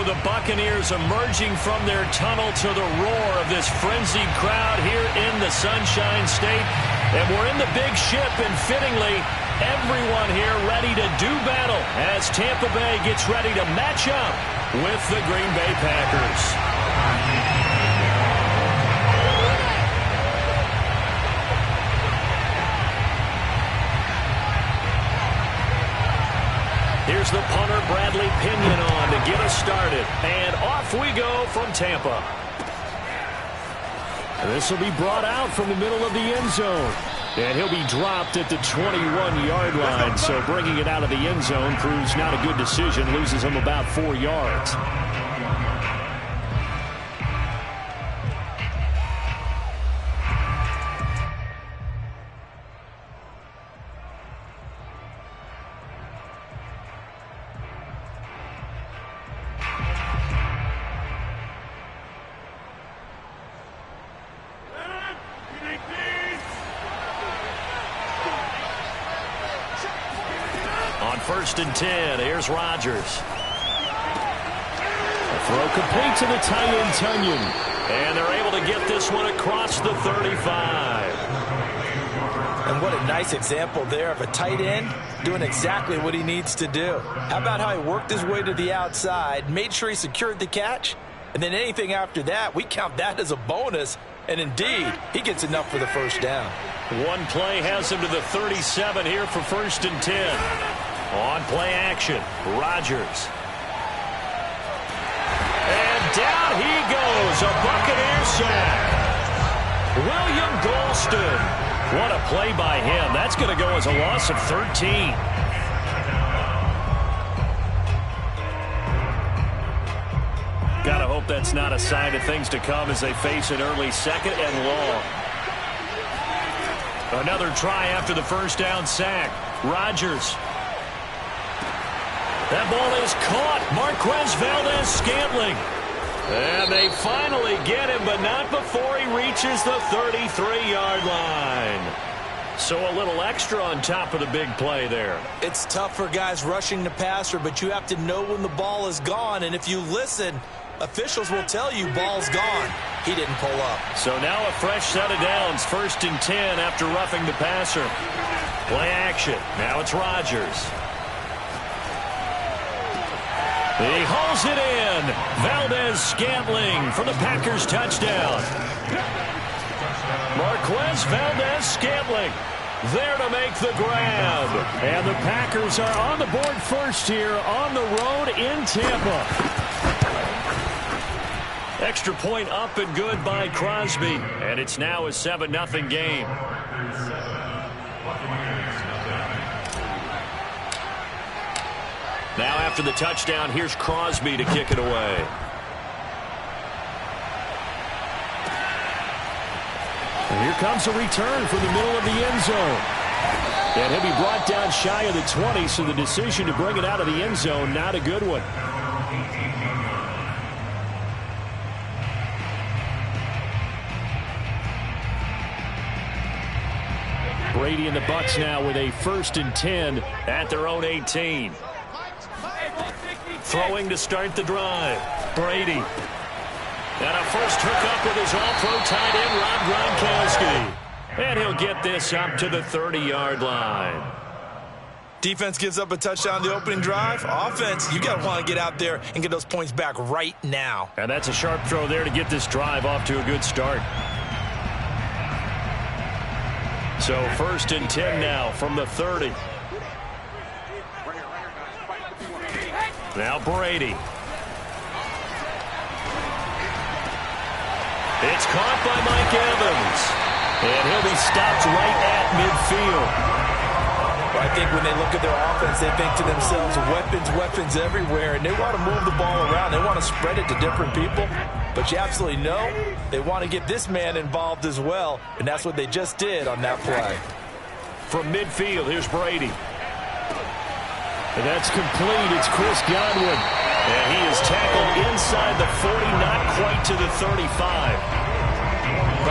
the Buccaneers emerging from their tunnel to the roar of this frenzied crowd here in the Sunshine State. And we're in the big ship, and fittingly, everyone here ready to do battle as Tampa Bay gets ready to match up with the Green Bay Packers. Here's the punter, Bradley Pinion, on to get us started. And off we go from Tampa. This will be brought out from the middle of the end zone. And he'll be dropped at the 21-yard line. So bringing it out of the end zone proves not a good decision. Loses him about 4 yards. First and 10. Here's Rodgers. A throw complete to the tight end, Tunyon. And they're able to get this one across the 35. And what a nice example there of a tight end doing exactly what he needs to do. How about how he worked his way to the outside, made sure he secured the catch, and then anything after that, we count that as a bonus. And indeed, he gets enough for the first down. One play has him to the 37 here for first and 10. On play action, Rodgers. And down he goes, a Buccaneer sack. William Golston. What a play by him. That's going to go as a loss of 13. Gotta hope that's not a sign of things to come as they face an early second and long. Another try after the first down sack. Rodgers. That ball is caught. Marquez Valdez-Scantling. And they finally get him, but not before he reaches the 33-yard line. So a little extra on top of the big play there. It's tough for guys rushing the passer, but you have to know when the ball is gone. And if you listen, officials will tell you ball's gone. He didn't pull up. So now a fresh set of downs. First and 10 after roughing the passer. Play action. Now it's Rodgers. He hauls it in. Valdez-Scantling for the Packers touchdown. Marquez Valdez-Scantling there to make the grab. And the Packers are on the board first here on the road in Tampa. Extra point up and good by Crosby. And it's now a 7-0 game. Now after the touchdown, here's Crosby to kick it away. And here comes a return from the middle of the end zone. And he'll be brought down shy of the 20, so the decision to bring it out of the end zone, not a good one. Brady and the Bucs now with a first and 10 at their own 18. Throwing to start the drive. Brady. And a first hookup with his all-pro tight end, Rob Gronkowski. And he'll get this up to the 30-yard line. Defense gives up a touchdown the opening drive. Offense, you got to want to get out there and get those points back right now. And that's a sharp throw there to get this drive off to a good start. So first and 10 now from the 30. Now Brady. It's caught by Mike Evans. And he'll be stopped right at midfield. Well, I think when they look at their offense, they think to themselves, weapons everywhere. And they want to move the ball around. They want to spread it to different people. But you absolutely know they want to get this man involved as well. And that's what they just did on that play. From midfield, here's Brady. And that's complete. It's Chris Godwin. And he is tackled inside the 40, not quite to the 35.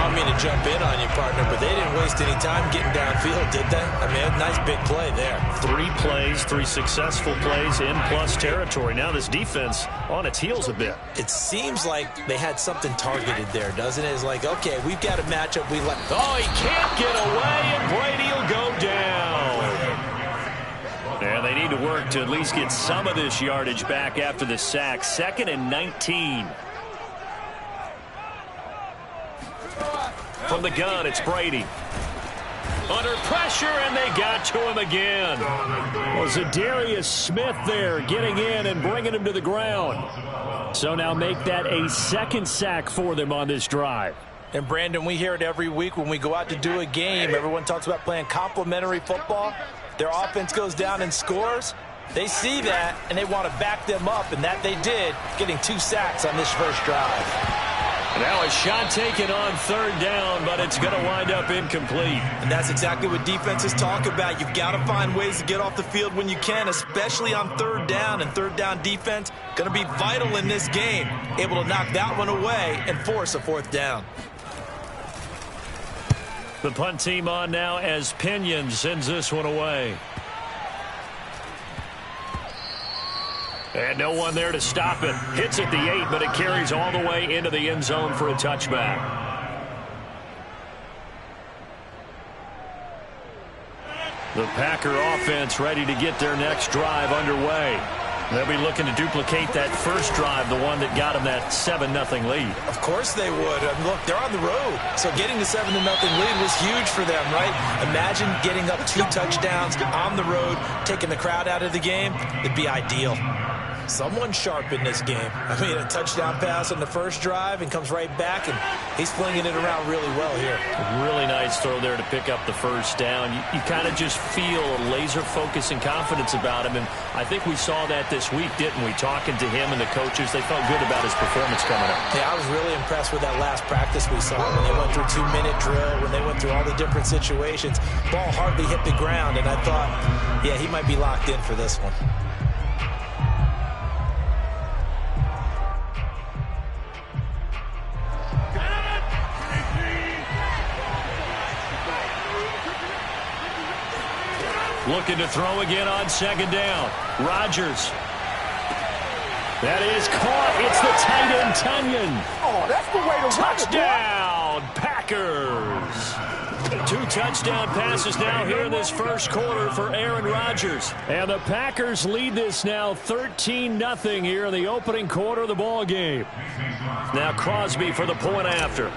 don't mean to jump in on you, partner, but they didn't waste any time getting downfield, did they? I mean, a nice big play there. 3 plays, 3 successful plays in plus territory. Now this defense on its heels a bit. It seems like they had something targeted there, doesn't it? It's like, okay, we've got a matchup. Oh, he can't get away, and Brady will go down. And they need to work to at least get some of this yardage back after the sack. 2nd and 19. From the gun, it's Brady. Under pressure, and they got to him again. Well, Zadarius Smith there getting in and bringing him to the ground. So now make that a 2nd sack for them on this drive. And, Brandon, we hear it every week when we go out to do a game. Everyone talks about playing complementary football. Their offense goes down and scores. They see that, and they want to back them up, and that they did, getting 2 sacks on this first drive. Now a shot taken on 3rd down, but it's going to wind up incomplete. And that's exactly what defenses talk about. You've got to find ways to get off the field when you can, especially on 3rd down. And 3rd down defense going to be vital in this game. Able to knock that one away and force a 4th down. The punt team on now as Pinion sends this one away. And no one there to stop it. Hits at the 8, but it carries all the way into the end zone for a touchback. The Packer offense ready to get their next drive underway. They'll be looking to duplicate that first drive, the one that got them that 7-0 lead. Of course they would. Look, they're on the road. So getting the 7-0 lead was huge for them, right? Imagine getting up 2 touchdowns on the road, taking the crowd out of the game. It'd be ideal. Someone sharp in this game. I mean, a touchdown pass on the first drive and comes right back, and he's flinging it around really well here. Really nice throw there to pick up the first down. You kind of just feel a laser focus and confidence about him, and I think we saw that this week, didn't we? Talking to him and the coaches, they felt good about his performance coming up. Yeah, I was really impressed with that last practice we saw when they went through 2-minute drill, when they went through all the different situations. Ball hardly hit the ground, and I thought, yeah, he might be locked in for this one. Looking to throw again on 2nd down. Rodgers. That is caught. It's the tight end, Tunyon. Oh, that's the way to touchdown, Packers. 2 touchdown passes now here in this first quarter for Aaron Rodgers. And the Packers lead this now 13-0 here in the opening quarter of the ball game. Now Crosby for the point after.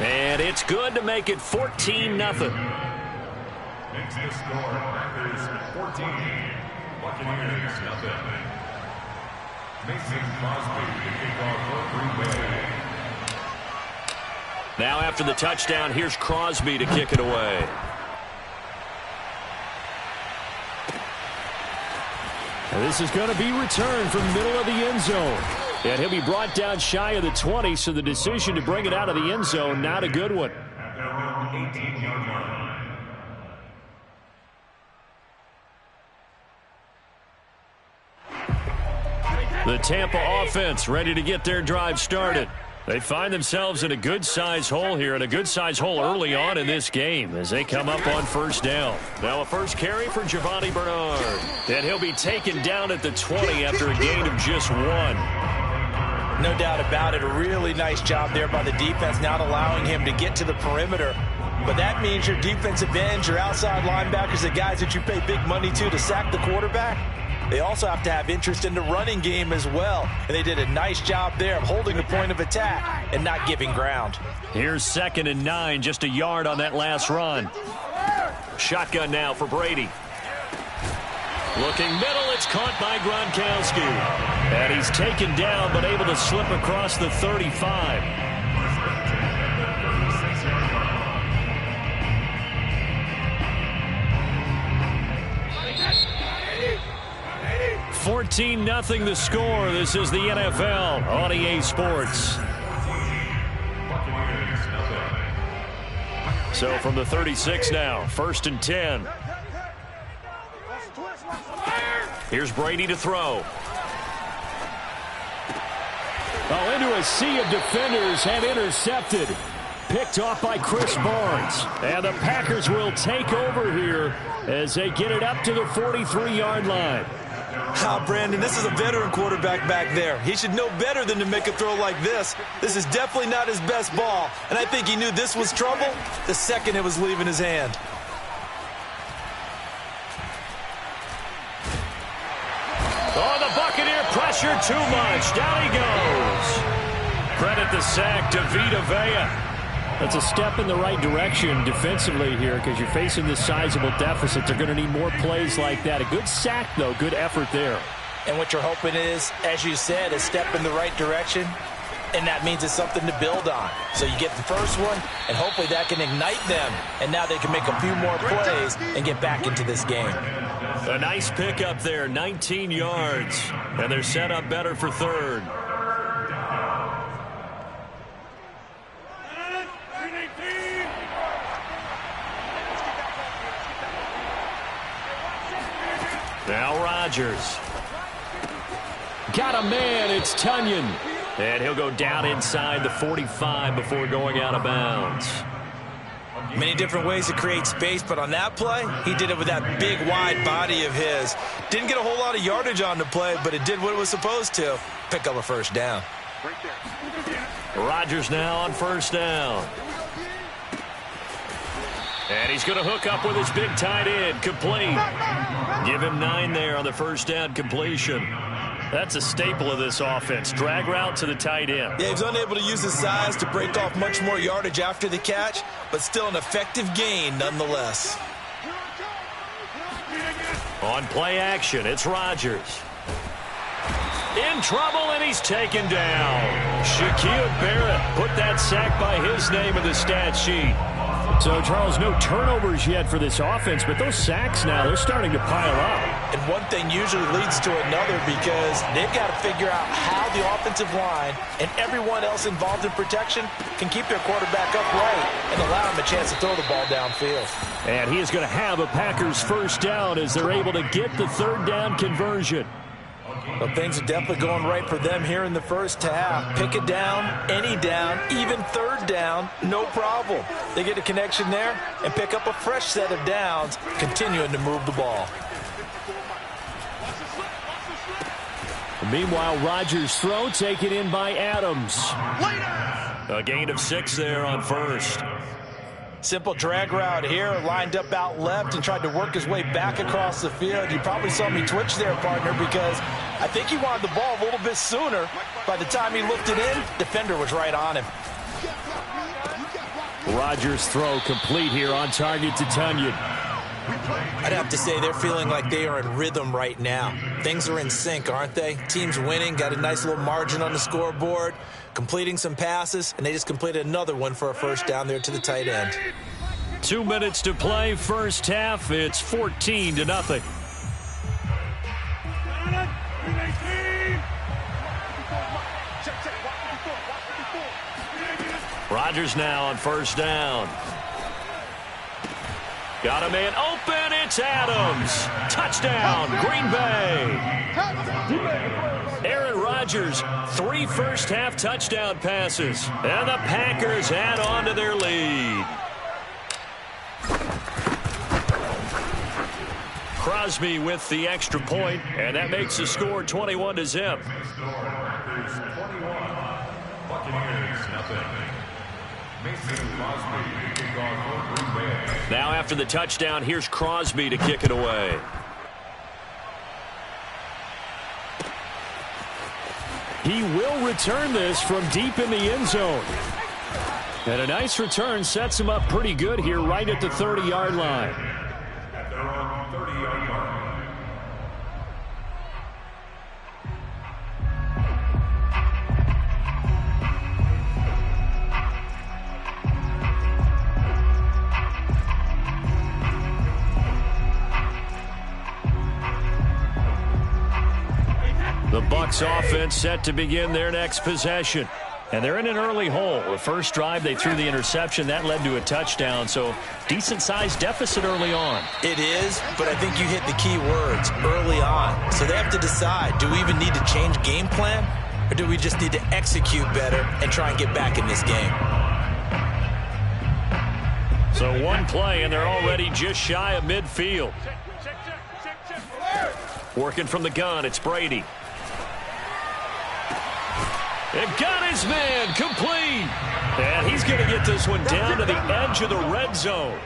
And it's good to make it 14-0. Makes the score Packers 14, Buccaneers 0. Mason Crosby to kick off for Green Bay. Now after the touchdown, here's Crosby to kick it away. And this is going to be returned from the middle of the end zone. And he'll be brought down shy of the 20, so the decision to bring it out of the end zone, not a good one. The Tampa offense ready to get their drive started. They find themselves in a good-sized hole here, and a good-sized hole early on in this game as they come up on 1st down. Now a first carry for Giovanni Bernard. And he'll be taken down at the 20 after a gain of just 1. No doubt about it. A really nice job there by the defense, not allowing him to get to the perimeter. But that means your defensive ends, your outside linebackers, the guys that you pay big money to sack the quarterback, they also have to have interest in the running game as well. And they did a nice job there of holding the point of attack and not giving ground. Here's 2nd and 9, just a yard on that last run. Shotgun now for Brady. Looking middle, it's caught by Gronkowski. And he's taken down, but able to slip across the 35. 14-0 the score. This is the NFL on EA Sports. So from the 36 now, 1st and 10. Here's Brady to throw. Oh, into a sea of defenders and intercepted. Picked off by Chris Barnes. And the Packers will take over here as they get it up to the 43-yard line. Brandon, this is a veteran quarterback back there. He should know better than to make a throw like this. This is definitely not his best ball, and I think he knew this was trouble the second it was leaving his hand. Oh, the Buccaneer pressure too much. Down he goes. Credit the sack to Vita Vea. That's a step in the right direction defensively here because you're facing this sizable deficit. They're going to need more plays like that. A good sack, though. Good effort there. And what you're hoping is, as you said, a step in the right direction, and that means it's something to build on. So you get the first one, and hopefully that can ignite them, and now they can make a few more plays and get back into this game. A nice pickup there, 19 yards, and they're set up better for third. Now Rodgers. Got a man, it's Tunyon. And he'll go down inside the 45 before going out of bounds. Many different ways to create space, but on that play, he did it with that big, wide body of his. Didn't get a whole lot of yardage on the play, but it did what it was supposed to. Pick up a first down. Rodgers now on first down. And he's going to hook up with his big tight end, complete. Give him 9 there on the first down completion. That's a staple of this offense. Drag route to the tight end. Yeah, he was unable to use his size to break off much more yardage after the catch, but still an effective gain nonetheless. On play action, it's Rodgers. In trouble, and he's taken down. Shaquille Barrett put that sack by his name in the stat sheet. So, Charles, no turnovers yet for this offense, but those sacks now, they're starting to pile up. And one thing usually leads to another because they've got to figure out how the offensive line and everyone else involved in protection can keep their quarterback upright and allow him a chance to throw the ball downfield. And he is going to have a Packers first down as they're able to get the third down conversion. Well, things are definitely going right for them here in the first half. Pick it down, any down, even third down, no problem. They get a connection there and pick up a fresh set of downs, continuing to move the ball. Meanwhile, Rodgers' throw taken in by Adams. A gain of 6 there on first. Simple drag route here, lined up out left and tried to work his way back across the field. You probably saw me twitch there, partner, because I think he wanted the ball a little bit sooner. By the time he looked it in, defender was right on him. Rodgers' throw complete here on target to Tunyon. I'd have to say they're feeling like they are in rhythm right now. Things are in sync, aren't they? Team's winning, got a nice little margin on the scoreboard, completing some passes, and they just completed another one for a first down there to the tight end. 2 minutes to play, first half. It's 14-0. Rodgers now on first down. Got a man open, it's Adams. Touchdown, Green Bay. Aaron Rodgers, 3 first-half touchdown passes. And the Packers add on to their lead. Crosby with the extra point, and that makes the score 21-0. Now after the touchdown, here's Crosby to kick it away. He will return this from deep in the end zone. And a nice return sets him up pretty good here right at the 30-yard line. At their own 30-yard line. The Bucs offense set to begin their next possession. And they're in an early hole. The first drive, they threw the interception. That led to a touchdown, so decent-sized deficit early on. It is, but I think you hit the key words, early on. So they have to decide, do we even need to change game plan? Or do we just need to execute better and try and get back in this game? So one play, and they're already just shy of midfield. Working from the gun, it's Brady. And got his man complete. And he's going to get this one down to the edge of the red zone.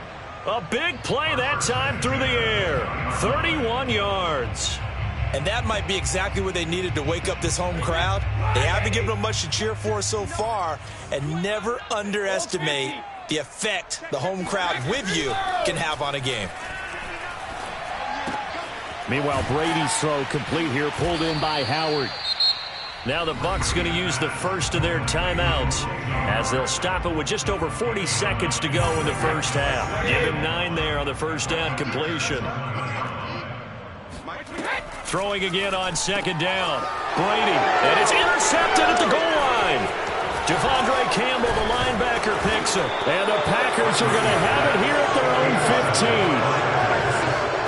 A big play that time through the air. 31 yards. And that might be exactly what they needed to wake up this home crowd. They haven't given them much to cheer for so far. And never underestimate the effect the home crowd with you can have on a game. Meanwhile, Brady's throw complete here, pulled in by Howard. Now the Bucs going to use the first of their timeouts as they'll stop it with just over 40 seconds to go in the first half. Give him 9 there on the first down completion. Throwing again on second down. Brady, and it's intercepted at the goal line. Devondre Campbell, the linebacker, picks it. And the Packers are going to have it here at their own 15.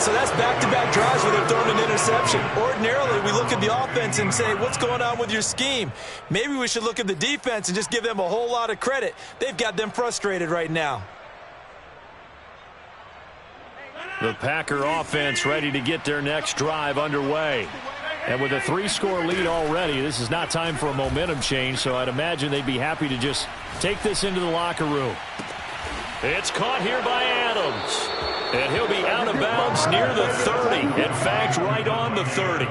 So that's back-to-back drives where they're throwing an interception. Ordinarily, we look at the offense and say, what's going on with your scheme? Maybe we should look at the defense and just give them a whole lot of credit. They've got them frustrated right now. The Packer offense ready to get their next drive underway. And with a 3-score lead already, this is not time for a momentum change, so I'd imagine they'd be happy to just take this into the locker room. It's caught here by Adams. And he'll be out of bounds near the 30. In fact, right on the 30.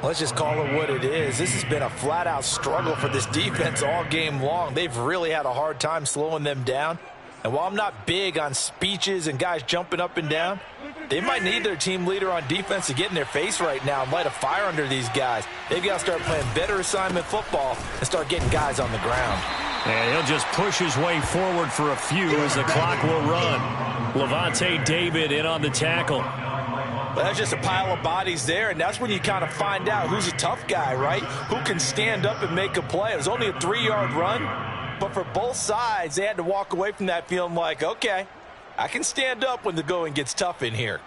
Let's just call it what it is. This has been a flat-out struggle for this defense all game long. They've really had a hard time slowing them down. And while I'm not big on speeches and guys jumping up and down, they might need their team leader on defense to get in their face right now and light a fire under these guys. They've got to start playing better assignment football and start getting guys on the ground. And he'll just push his way forward for a few as the clock will run. Levante David in on the tackle. Well, that's just a pile of bodies there, and that's when you kind of find out who's a tough guy, right? Who can stand up and make a play. It was only a 3-yard run, but for both sides, they had to walk away from that feeling like, okay, I can stand up when the going gets tough in here.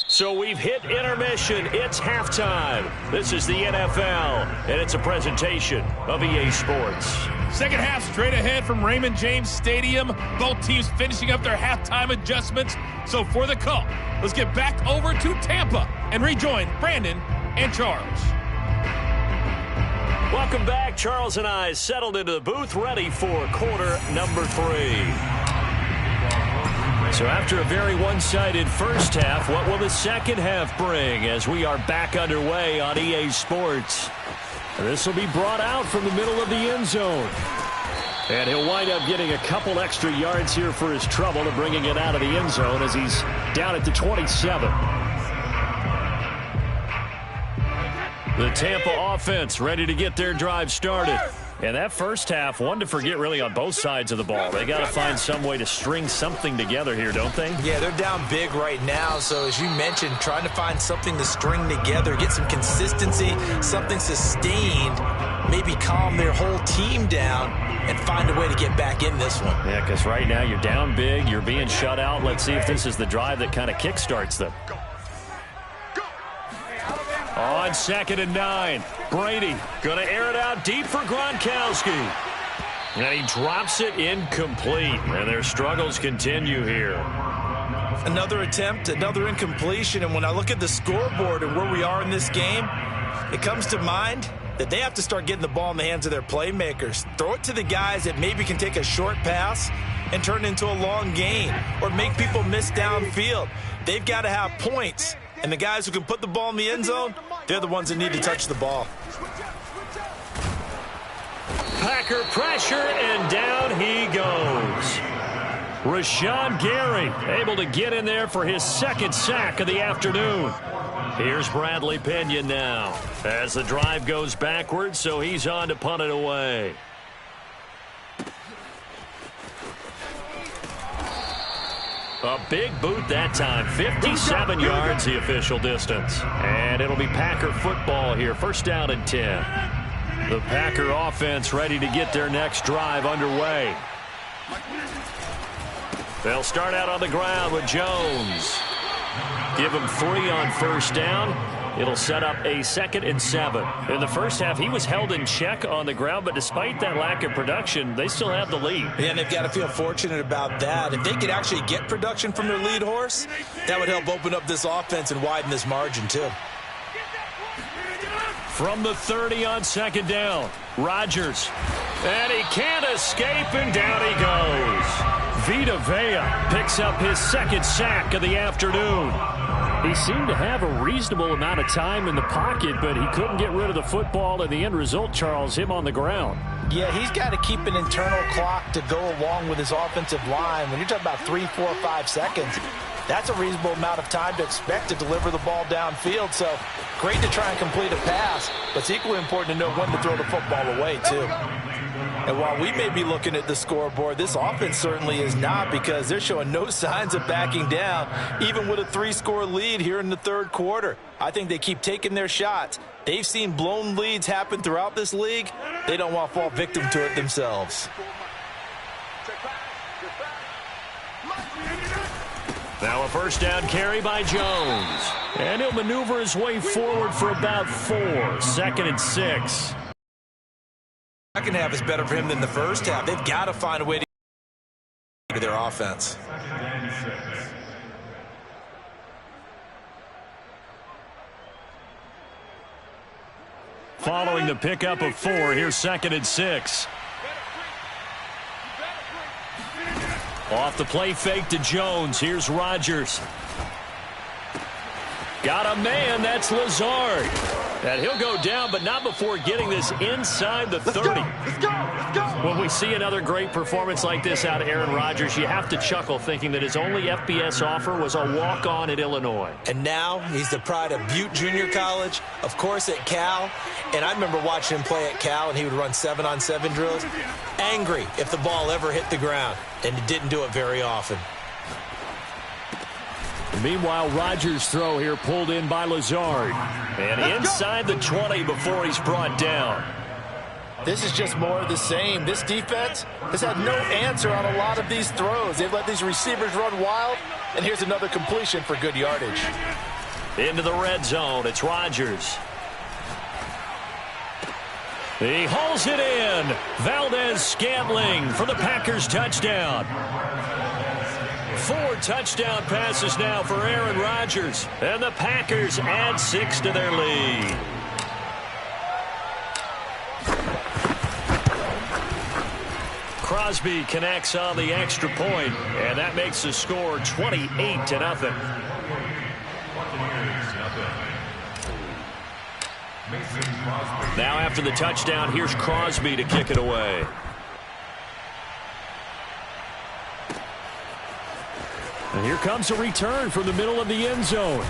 So we've hit intermission. It's halftime. This is the NFL, and it's a presentation of EA Sports. Second half straight ahead from Raymond James Stadium. Both teams finishing up their halftime adjustments. So for the call, let's get back over to Tampa and rejoin Brandon and Charles. Welcome back. Charles and I settled into the booth, ready for quarter number 3. So after a very one-sided first half, what will the second half bring as we are back underway on EA Sports? This will be brought out from the middle of the end zone. And he'll wind up getting a couple extra yards here for his trouble and bringing it out of the end zone as he's down at the 27. The Tampa offense ready to get their drive started. And that first half, one to forget really on both sides of the ball. They got to find some way to string something together here, don't they? Yeah, they're down big right now. So as you mentioned, trying to find something to string together, get some consistency, something sustained, maybe calm their whole team down and find a way to get back in this one. Yeah, because right now you're down big, you're being shut out. Let's see if this is the drive that kind of kickstarts them. On 2nd and 9, Brady going to air it out deep for Gronkowski. And he drops it incomplete. And their struggles continue here. Another attempt, another incompletion. And when I look at the scoreboard and where we are in this game, it comes to mind that they have to start getting the ball in the hands of their playmakers. Throw it to the guys that maybe can take a short pass and turn it into a long gain or make people miss downfield. They've got to have points. And the guys who can put the ball in the end zone, they're the ones that need to touch the ball. Packer pressure, and down he goes. Rashawn Gary able to get in there for his second sack of the afternoon. Here's Bradley Pinion now as the drive goes backwards, so he's on to punt it away. A big boot that time. 57 yards the official distance. And it'll be Packer football here. First down and 10. The Packer offense ready to get their next drive underway. They'll start out on the ground with Jones. Give him 3 on first down. It'll set up a 2nd and 7. In the first half, he was held in check on the ground, but despite that lack of production, they still have the lead. Yeah, and they've got to feel fortunate about that. If they could actually get production from their lead horse, that would help open up this offense and widen this margin, too. From the 30 on 2nd down, Rodgers. And he can't escape, and down he goes. Vita Vea picks up his 2nd sack of the afternoon. He seemed to have a reasonable amount of time in the pocket, but he couldn't get rid of the football, and the end result, Charles, him on the ground. Yeah, he's got to keep an internal clock to go along with his offensive line. When you're talking about 3, 4, 5 seconds, that's a reasonable amount of time to expect to deliver the ball downfield. So great to try and complete a pass, but it's equally important to know when to throw the football away, too. And while we may be looking at the scoreboard, this offense certainly is not, because they're showing no signs of backing down, even with a 3-score lead here in the 3rd quarter. I think they keep taking their shots. They've seen blown leads happen throughout this league. They don't want to fall victim to it themselves. Now a 1st down carry by Jones. And he'll maneuver his way forward for about 4. 2nd and 6. Second half is better for him than the first half. They've got to find a way to get their offense. Following the pickup of 4, here's 2nd and 6. Off the play fake to Jones. Here's Rodgers. Got a man. That's Lazard. And he'll go down, but not before getting this inside the 30. Let's go. When we see another great performance like this out of Aaron Rodgers, you have to chuckle thinking that his only FBS offer was a walk-on at Illinois. And now he's the pride of Butte Junior College, of course at Cal. And I remember watching him play at Cal, and he would run 7-on-7 drills. Angry if the ball ever hit the ground, and he didn't do it very often. Meanwhile, Rodgers' throw here pulled in by Lazard. And inside the 20 before he's brought down. This is just more of the same. This defense has had no answer on a lot of these throws. They've let these receivers run wild, and here's another completion for good yardage. Into the red zone, it's Rodgers. He hauls it in. Valdez-Scantling for the Packers touchdown. 4 touchdown passes now for Aaron Rodgers. And the Packers add 6 to their lead. Crosby connects on the extra point, and that makes the score 28-0. Now after the touchdown, here's Crosby to kick it away. And here comes a return from the middle of the end zone.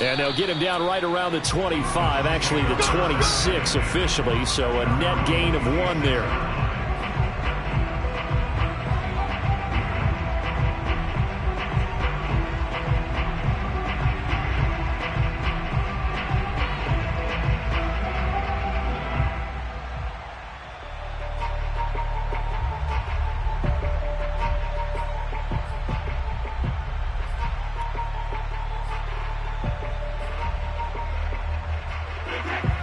And they'll get him down right around the 25, actually the 26 officially, so a net gain of 1 there.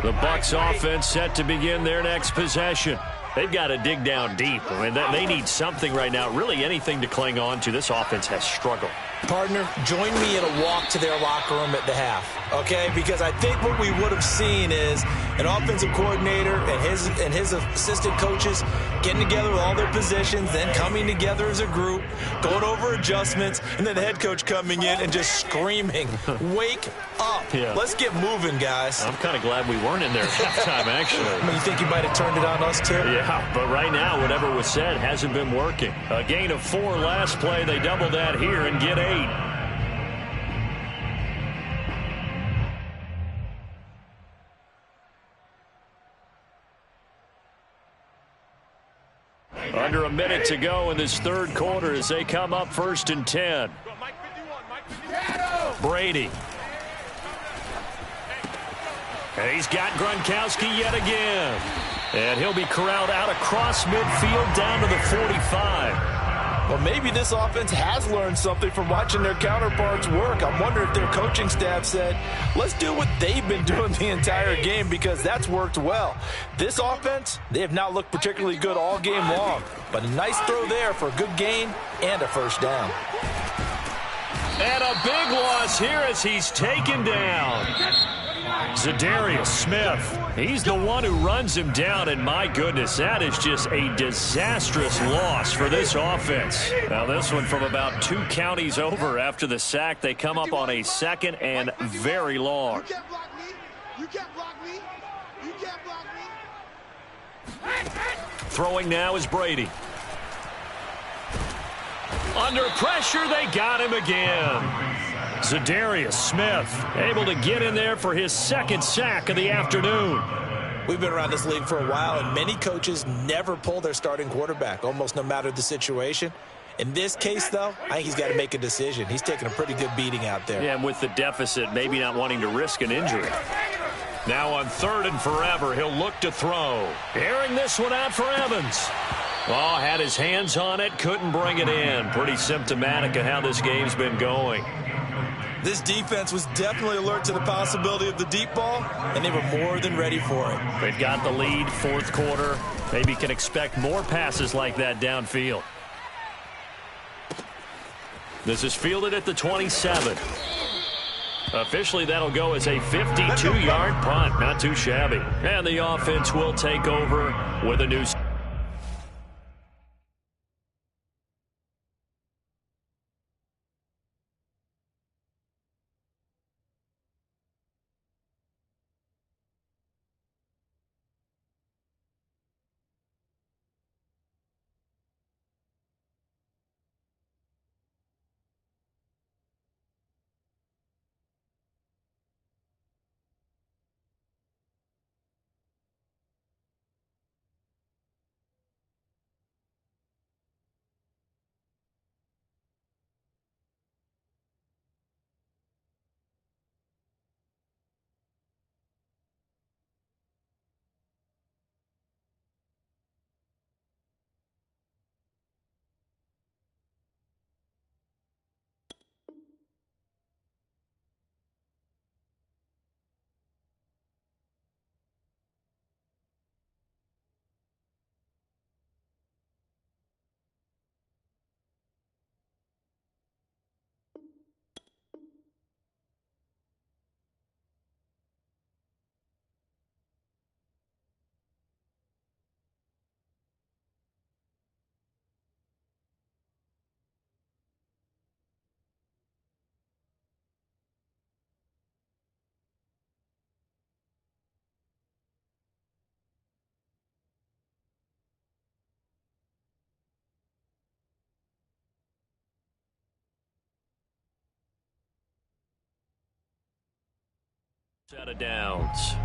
The Bucs offense set to begin their next possession. They've got to dig down deep. I mean, they need something right now, really anything to cling on to. This offense has struggled. Partner, join me in a walk to their locker room at the half, okay? Because I think what we would have seen is an offensive coordinator and his assistant coaches getting together with all their positions, then coming together as a group, going over adjustments, and then the head coach coming in and just screaming, wake up. Yeah. Let's get moving, guys. I'm kind of glad we weren't in there at halftime, actually. I mean, you think you might have turned it on us, too? Yeah, but right now, whatever was said hasn't been working. A gain of 4 last play. They double that here and get 8. Under a minute to go in this 3rd quarter as they come up 1st and 10. Brady. And he's got Gronkowski yet again. And he'll be corralled out across midfield down to the 45. Well, maybe this offense has learned something from watching their counterparts work. I'm wondering if their coaching staff said, let's do what they've been doing the entire game, because that's worked well. This offense, they have not looked particularly good all game long, but a nice throw there for a good gain and a first down. And a big loss here as he's taken down. Zadarius Smith, he's the one who runs him down, and my goodness, that is just a disastrous loss for this offense. Now this one from about 2 counties over after the sack. They come up on a 2nd and very long. You can't block me. You can't block me. You can't block me. Throwing now is Brady. Under pressure, they got him again. Zadarius Smith able to get in there for his 2nd sack of the afternoon. We've been around this league for a while, and many coaches never pull their starting quarterback, almost no matter the situation. In this case, though, I think he's got to make a decision. He's taking a pretty good beating out there. Yeah, and with the deficit, maybe not wanting to risk an injury. Now on 3rd and forever, he'll look to throw. Airing this one out for Evans. Oh, had his hands on it, couldn't bring it in. Pretty symptomatic of how this game's been going. This defense was definitely alert to the possibility of the deep ball, and they were more than ready for it. They've got the lead, 4th quarter. Maybe can expect more passes like that downfield. This is fielded at the 27. Officially, that'll go as a 52-yard punt. Not too shabby. And the offense will take over with a new... Set of downs.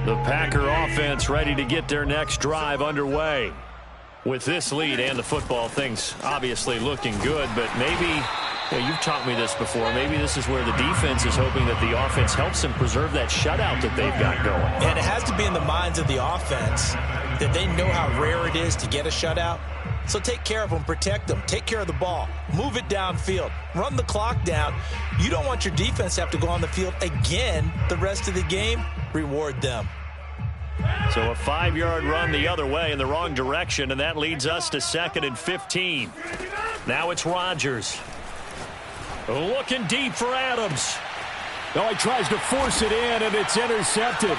The Packer offense ready to get their next drive underway. With this lead and the football, things obviously looking good, but maybe, you've taught me this before, maybe this is where the defense is hoping that the offense helps them preserve that shutout that they've got going. And it has to be in the minds of the offense that they know how rare it is to get a shutout. So take care of them, protect them, take care of the ball, move it downfield, run the clock down. You don't want your defense to have to go on the field again the rest of the game. Reward them. So a 5-yard run the other way in the wrong direction, and that leads us to 2nd and 15. Now it's Rodgers. Looking deep for Adams. Oh, he tries to force it in, and it's intercepted.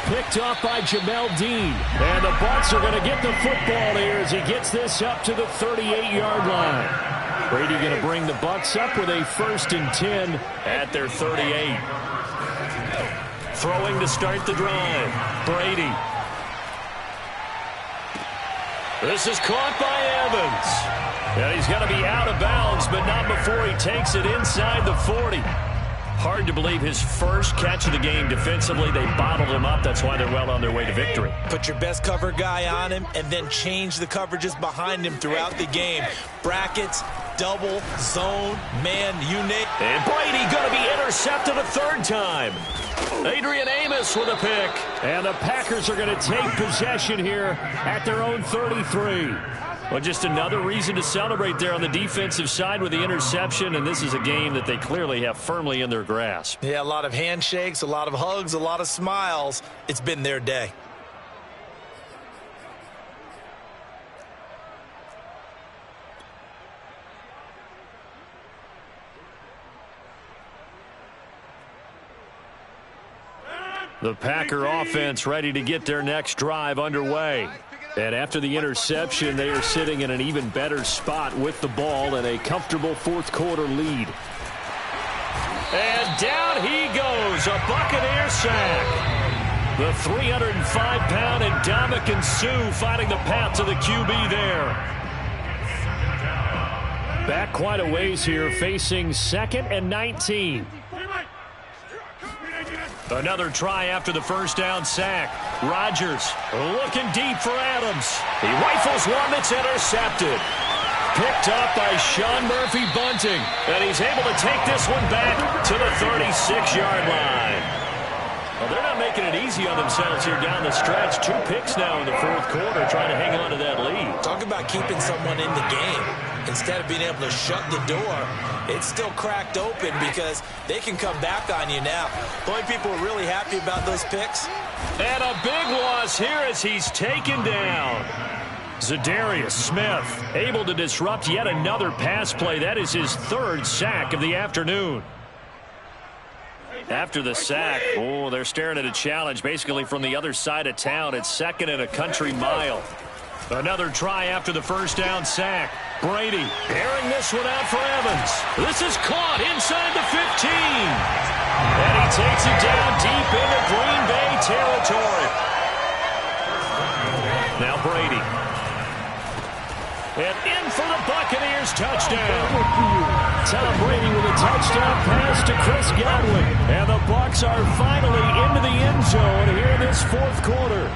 Picked off by Jamel Dean. And the Bucs are going to get the football here as he gets this up to the 38-yard line. Brady going to bring the Bucs up with a 1st and 10 at their 38. Throwing to start the drive. Brady. This is caught by Evans. And he's going to be out of bounds, but not before he takes it inside the 40. Hard to believe his first catch of the game defensively. They bottled him up. That's why they're well on their way to victory. Put your best cover guy on him and then change the coverages behind him throughout the game. Brackets, double, zone, man, you name it. And Brady going to be intercepted a 3rd time. Adrian Amos with a pick. And the Packers are going to take possession here at their own 33. Well, just another reason to celebrate there on the defensive side with the interception, and this is a game that they clearly have firmly in their grasp. Yeah, a lot of handshakes, a lot of hugs, a lot of smiles. It's been their day. The Packer offense ready to get their next drive underway. And after the interception, they are sitting in an even better spot with the ball and a comfortable fourth-quarter lead. And down he goes, a Buccaneer sack. The 305-pound Ndamukong Suh finding the path to the QB there. Back quite a ways here, facing 2nd and 19. Another try after the first down sack. Rodgers looking deep for Adams. He rifles one that's intercepted. Picked up by Sean Murphy-Bunting. And he's able to take this one back to the 36-yard line. Well, they're not making it easy on themselves here down the stretch. 2 picks now in the fourth quarter, trying to hang on to that lead. Talk about keeping someone in the game. Instead of being able to shut the door, it's still cracked open because they can come back on you now. The only people are really happy about those picks. And a big loss here as he's taken down. Zadarius Smith able to disrupt yet another pass play. That is his 3rd sack of the afternoon. After the sack, they're staring at a challenge basically from the other side of town. It's 2nd and a country mile. Another try after the first down sack. Brady airing this one out for Evans. This is caught inside the 15. And he takes it down deep into Green Bay territory. Now Brady. And in for the Buccaneers touchdown. Tom Brady with a touchdown pass to Chris Godwin. And the Bucs are finally into the end zone here in this fourth quarter.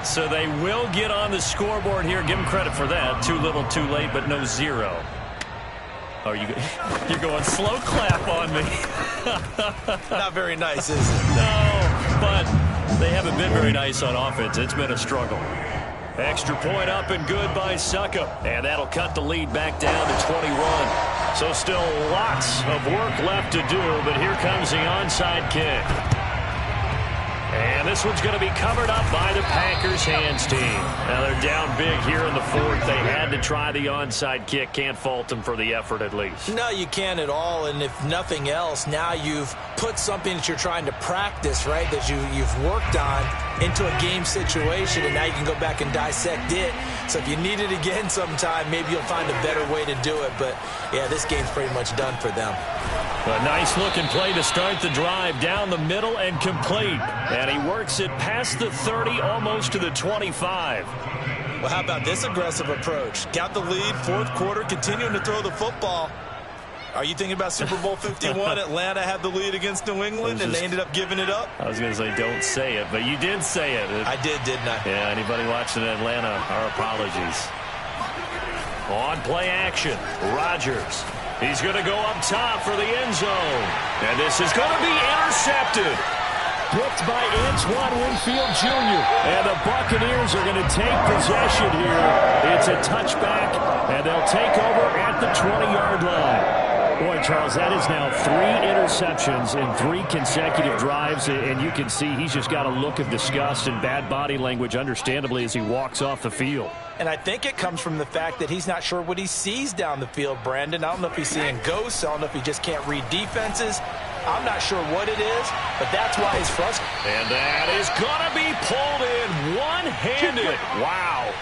So they will get on the scoreboard here. Give them credit for that. Too little, too late, but no 0. Oh, you're going slow clap on me. Not very nice, is it? No, but they haven't been very nice on offense. It's been a struggle. Extra point up and good by Succop. And that'll cut the lead back down to 21. So still lots of work left to do, but here comes the onside kick. And this one's going to be covered up by the Packers hands team. Now they're down big here in the fourth. They had to try the onside kick. Can't fault them for the effort at least. No, you can't at all. And if nothing else, now you've put something that you're trying to practice, right, that you've worked on into a game situation, and now you can go back and dissect it. So if you need it again sometime, maybe you'll find a better way to do it. But, yeah, this game's pretty much done for them. A nice-looking play to start the drive down the middle and complete. And he works it past the 30, almost to the 25. Well, how about this aggressive approach? Got the lead, fourth quarter, continuing to throw the football. Are you thinking about Super Bowl 51? Atlanta had the lead against New England, and they ended up giving it up? I was going to say, don't say it, but you did say it. I did, didn't I? Yeah, anybody watching Atlanta, our apologies. On play action, Rodgers. He's going to go up top for the end zone. And this is going to be intercepted. Picked by Antoine Winfield Jr. And the Buccaneers are going to take possession here. It's a touchback, and they'll take over at the 20-yard line. Boy, Charles, that is now 3 interceptions in 3 consecutive drives, and you can see he's just got a look of disgust and bad body language, understandably, as he walks off the field. And I think it comes from the fact that he's not sure what he sees down the field, Brandon. I don't know if he's seeing ghosts. I don't know if he just can't read defenses. I'm not sure what it is, but that's why he's frustrated. And that is going to be pulled in one-handed. Wow.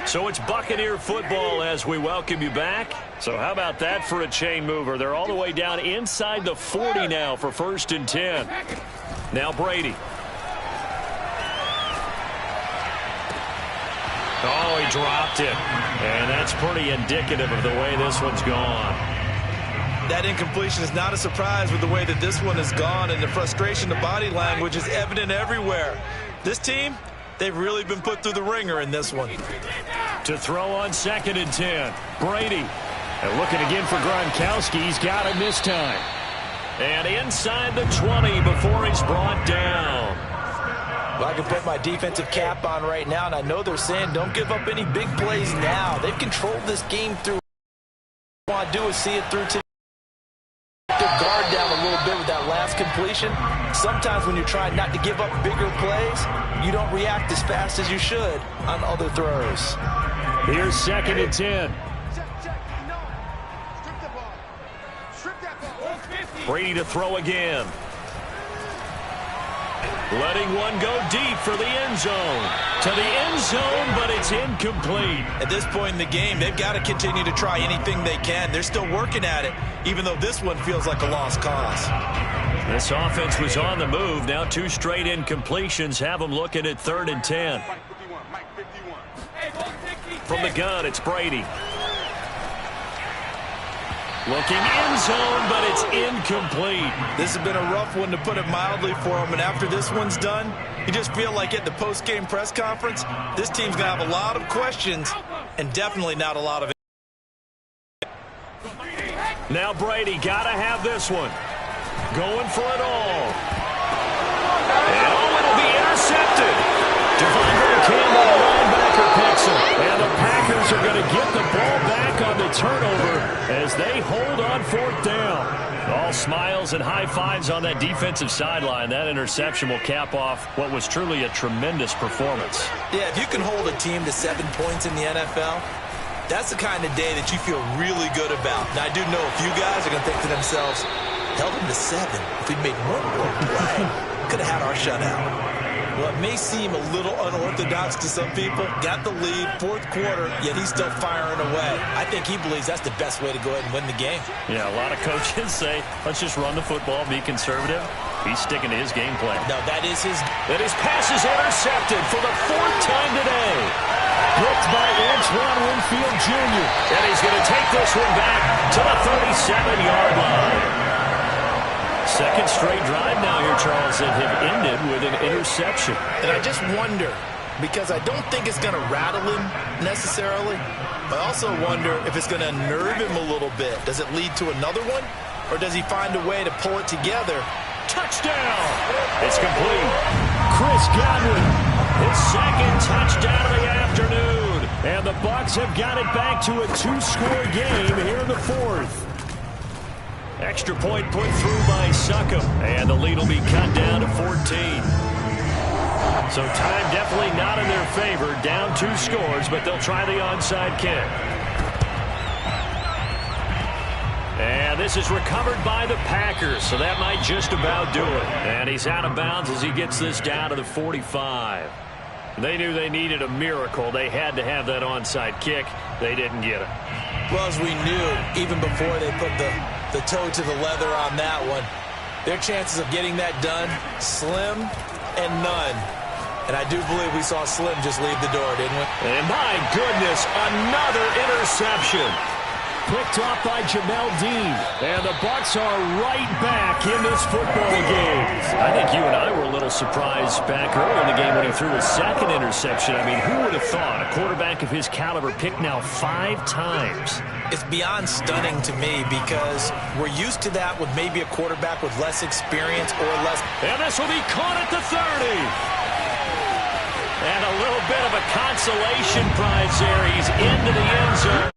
So it's Buccaneer football as we welcome you back. So how about that for a chain mover? They're all the way down inside the 40 now for 1st and 10. Now Brady. Oh, he dropped it. And that's pretty indicative of the way this one's gone. That incompletion is not a surprise with the way that this one has gone, and the frustration, the body language is evident everywhere. This team, they've really been put through the ringer in this one. To throw on 2nd and 10. Brady. And looking again for Gronkowski. He's got him this time. And inside the 20 before he's brought down. Well, I can put my defensive cap on right now, and I know they're saying don't give up any big plays now. They've controlled this game through. What I want to do is see it through to their guard down a little bit with that last completion. Sometimes when you're trying not to give up bigger plays, you don't react as fast as you should on other throws. Here's 2nd and 10. No. Strip the ball. Strip that ball. Brady to throw again. Letting one go deep for the end zone. To the end zone, but it's incomplete. At this point in the game, they've got to continue to try anything they can. They're still working at it, even though this one feels like a lost cause. This offense was on the move. Now 2 straight incompletions have them looking at 3rd and 10. From the gun, it's Brady. Looking end zone, but it's incomplete. This has been a rough one, to put it mildly, for him. And after this one's done, you just feel like at the post-game press conference, this team's going to have a lot of questions and definitely not a lot of. Now Brady got to have this one. Going for it all. And it'll be intercepted. Devondre Campbell, the linebacker, picks him. And the Packers are going to get the ball back on the turnover as they hold on 4th down. All smiles and high fives on that defensive sideline. That interception will cap off what was truly a tremendous performance. Yeah, if you can hold a team to 7 points in the NFL, that's the kind of day that you feel really good about. Now, I do know a few guys are going to think to themselves, held them to 7. If we'd made one more play, could have had our shutout. Well, it may seem a little unorthodox to some people. Got the lead, 4th quarter, yet he's still firing away. I think he believes that's the best way to go ahead and win the game. Yeah, a lot of coaches say, let's just run the football, be conservative. He's sticking to his game plan. No, that is his. And his pass is intercepted for the 4th time today. Blocked by Antoine Winfield Jr. And he's going to take this one back to the 37-yard line. 2nd straight drive now here, Charles, that have ended with an interception. And I just wonder, because I don't think it's going to rattle him necessarily. I also wonder if it's going to nerve him a little bit. Does it lead to another one? Or does he find a way to pull it together? Touchdown! It's complete. Chris Godwin, his 2nd touchdown of the afternoon. And the Bucs have got it back to a 2-score game here in the 4th. Extra point put through by Succop. And the lead will be cut down to 14. So time definitely not in their favor. Down 2 scores, but they'll try the onside kick. And this is recovered by the Packers, so that might just about do it. And he's out of bounds as he gets this down to the 45. They knew they needed a miracle. They had to have that onside kick. They didn't get it. Well, as we knew, even before they put the toe to the leather on that one, their chances of getting that done, slim and none. And I do believe we saw Slim just leave the door, didn't we? And my goodness, another interception. Picked off by Jamel Dean. And the Bucs are right back in this football game. I think you and I were a little surprised back early in the game when he threw his 2nd interception. I mean, who would have thought a quarterback of his caliber picked now 5 times? It's beyond stunning to me because we're used to that with maybe a quarterback with less experience or less. And this will be caught at the 30. And a little bit of a consolation prize there. He's into the end zone.